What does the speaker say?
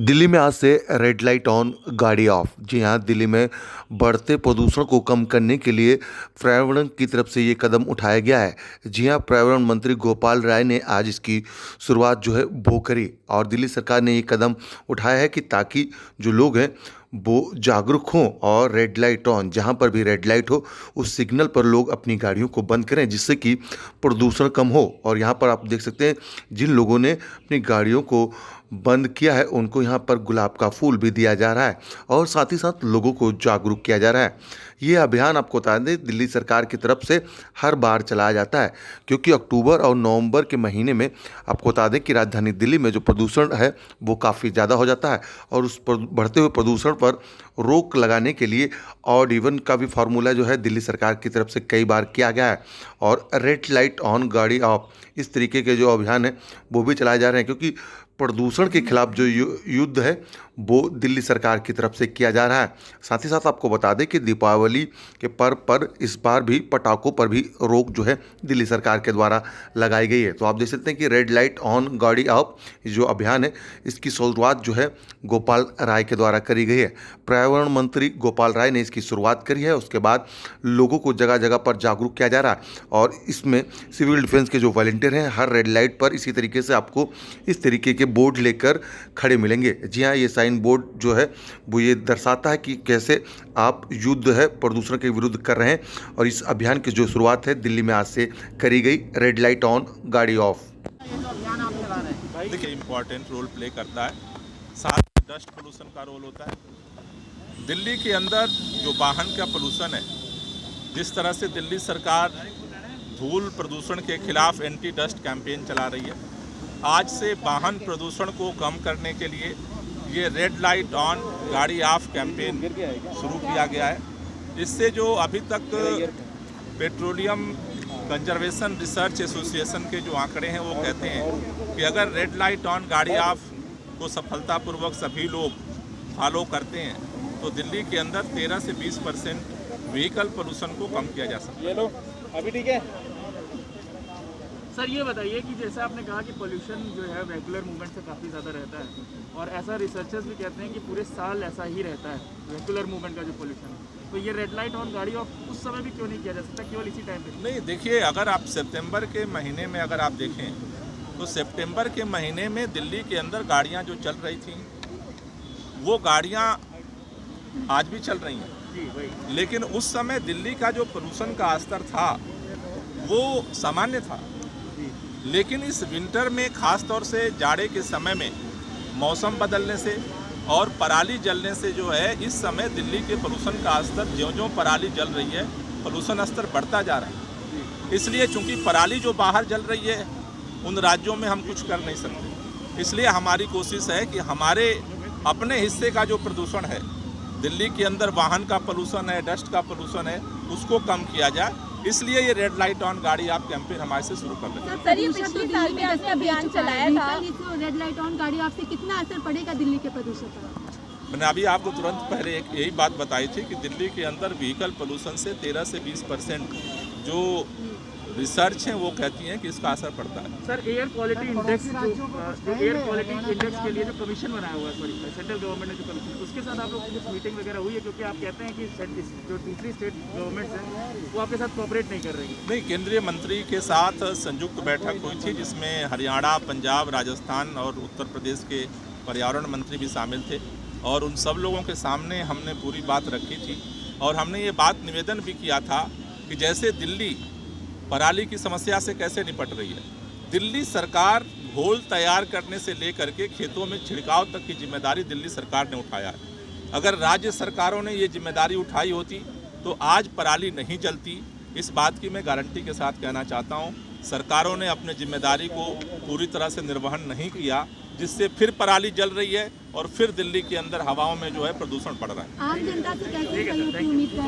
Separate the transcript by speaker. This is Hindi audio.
Speaker 1: दिल्ली में आज से रेड लाइट ऑन गाड़ी ऑफ। जी हाँ, दिल्ली में बढ़ते प्रदूषण को कम करने के लिए पर्यावरण की तरफ से ये कदम उठाया गया है। जी हाँ, पर्यावरण मंत्री गोपाल राय ने आज इसकी शुरुआत वो करी और दिल्ली सरकार ने ये कदम उठाया है कि ताकि जो लोग हैं वो जागरूक हों और रेड लाइट ऑन, जहाँ पर भी रेड लाइट हो उस सिग्नल पर लोग अपनी गाड़ियों को बंद करें, जिससे कि प्रदूषण कम हो। और यहाँ पर आप देख सकते हैं जिन लोगों ने अपनी गाड़ियों को बंद किया है उनको यहाँ पर गुलाब का फूल भी दिया जा रहा है और साथ ही साथ लोगों को जागरूक किया जा रहा है। ये अभियान आपको बता दें दिल्ली सरकार की तरफ से हर बार चलाया जाता है, क्योंकि अक्टूबर और नवंबर के महीने में आपको बता दें कि राजधानी दिल्ली में जो प्रदूषण है वो काफ़ी ज़्यादा हो जाता है और उस बढ़ते हुए प्रदूषण पर रोक लगाने के लिए ऑड इवन का भी फार्मूला दिल्ली सरकार की तरफ से कई बार किया गया है और रेड लाइट ऑन गाड़ी ऑफ, इस तरीके के जो अभियान है वो भी चलाए जा रहे हैं, क्योंकि प्रदूषण के खिलाफ जो युद्ध है वो दिल्ली सरकार की तरफ से किया जा रहा है। साथ ही साथ आपको बता दें कि दीपावली के पर्व पर इस बार भी पटाखों पर भी रोक दिल्ली सरकार के द्वारा लगाई गई है। तो आप देख सकते हैं कि रेड लाइट ऑन गाड़ी ऑफ जो अभियान है इसकी शुरुआत गोपाल राय के द्वारा करी गई है। पर्यावरण मंत्री गोपाल राय ने इसकी शुरुआत करी है, उसके बाद लोगों को जगह जगह पर जागरूक किया जा रहा है और इसमें सिविल डिफेंस के जो वॉलंटियर हैं हर रेड लाइट पर इसी तरीके से आपको इस तरीके के बोर्ड लेकर खड़े मिलेंगे। जी हाँ, ये साइन बोर्ड वो ये दर्शाता है कि कैसे आप युद्ध प्रदूषण के विरुद्ध कर रहे हैं और इस अभियान की जो शुरुआत है दिल्ली में आज से करी गई, रेड लाइट ऑन गाड़ी ऑफ।
Speaker 2: देखिए, इम्पोर्टेंट रोल प्ले करता है, साथ में डस्ट पोल्यूशन का रोल होता है। दिल्ली के अंदर जो वाहन का पोल्यूशन है, जिस तरह से दिल्ली सरकार धूल प्रदूषण के खिलाफ एंटी डस्ट कैंपेन चला रही है, आज से वाहन प्रदूषण को कम करने के लिए ये रेड लाइट ऑन गाड़ी ऑफ कैंपेन शुरू किया गया है। इससे जो अभी तक पेट्रोलियम कंजर्वेशन रिसर्च एसोसिएशन के जो आंकड़े हैं वो कहते हैं कि अगर रेड लाइट ऑन गाड़ी ऑफ को सफलतापूर्वक सभी लोग फॉलो करते हैं तो दिल्ली के अंदर 13 से 20% व्हीकल पोल्यूशन को कम किया जा सकता है।
Speaker 3: ये लो, अभी ठीक है
Speaker 4: सर। ये बताइए कि जैसे आपने कहा कि पोल्यूशन रेगुलर मूवमेंट से काफ़ी ज़्यादा रहता है और ऐसा रिसर्चर्स भी कहते हैं कि पूरे साल ऐसा ही रहता है रेगुलर मूवमेंट का जो पोल्यूशन है, तो ये रेड लाइट ऑन गाड़ी ऑफ उस समय भी क्यों नहीं किया जा सकता, केवल इसी टाइम पे?
Speaker 2: नहीं, देखिए, अगर आप सितंबर के महीने में अगर आप देखें तो सितंबर के महीने में दिल्ली के अंदर गाड़ियाँ जो चल रही थी वो गाड़ियाँ आज भी चल रही हैं
Speaker 4: जी वही,
Speaker 2: लेकिन उस समय दिल्ली का जो पोल्यूशन का स्तर था वो सामान्य था। लेकिन इस विंटर में खास तौर से जाड़े के समय में मौसम बदलने से और पराली जलने से इस समय दिल्ली के पोल्यूशन का स्तर ज्यों-ज्यों पराली जल रही है पोल्यूशन स्तर बढ़ता जा रहा है। इसलिए चूंकि पराली जो बाहर जल रही है उन राज्यों में हम कुछ कर नहीं सकते, इसलिए हमारी कोशिश है कि हमारे अपने हिस्से का जो प्रदूषण है, दिल्ली के अंदर वाहन का पोल्यूशन है, डस्ट का पोल्यूशन है, उसको कम किया जाए। इसलिए ये रेड लाइट ऑन गाड़ी आप कैंपेन हमारे से शुरू कर रहे हैं।
Speaker 5: सर, ये पिछले साल भी आपने अभियान चलाया था,
Speaker 6: रेड लाइट ऑन गाड़ी आपसे कितना असर पड़ेगा दिल्ली के प्रदूषण पर?
Speaker 2: मैंने अभी आपको तुरंत पहले एक यही बात बताई थी कि दिल्ली के अंदर व्हीकल पोल्यूशन से 13 से 20% जो रिसर्च है वो कहती हैं कि इसका असर पड़ता है।
Speaker 4: Sir air quality index air quality index के लिए जो कमीशन बनाया हुआ है सेंट्रल गवर्नमेंट ने जो कमीशन, उसके साथ आप लोग की कुछ मीटिंग वगैरह हुई है? क्योंकि आप कहते हैं कि जो दूसरी स्टेट गवर्नमेंट्स हैं वो आपके साथ कोऑपरेट नहीं कर रही है।
Speaker 2: नहीं, केंद्रीय मंत्री के साथ संयुक्त बैठक हुई थी जिसमें हरियाणा, पंजाब, राजस्थान और उत्तर प्रदेश के पर्यावरण मंत्री भी शामिल थे और उन सब लोगों के सामने हमने पूरी बात रखी थी और हमने ये बात निवेदन भी किया था कि जैसे दिल्ली पराली की समस्या से कैसे निपट रही है, दिल्ली सरकार घोल तैयार करने से लेकर के खेतों में छिड़काव तक की जिम्मेदारी दिल्ली सरकार ने उठाया है। अगर राज्य सरकारों ने ये जिम्मेदारी उठाई होती तो आज पराली नहीं जलती। इस बात की मैं गारंटी के साथ कहना चाहता हूँ, सरकारों ने अपने जिम्मेदारी को पूरी तरह से निर्वहन नहीं किया, जिससे फिर पराली जल रही है और फिर दिल्ली के अंदर हवाओं में प्रदूषण बढ़ रहा है।
Speaker 6: आम जनता से कैसे सहयोग की उम्मीद कर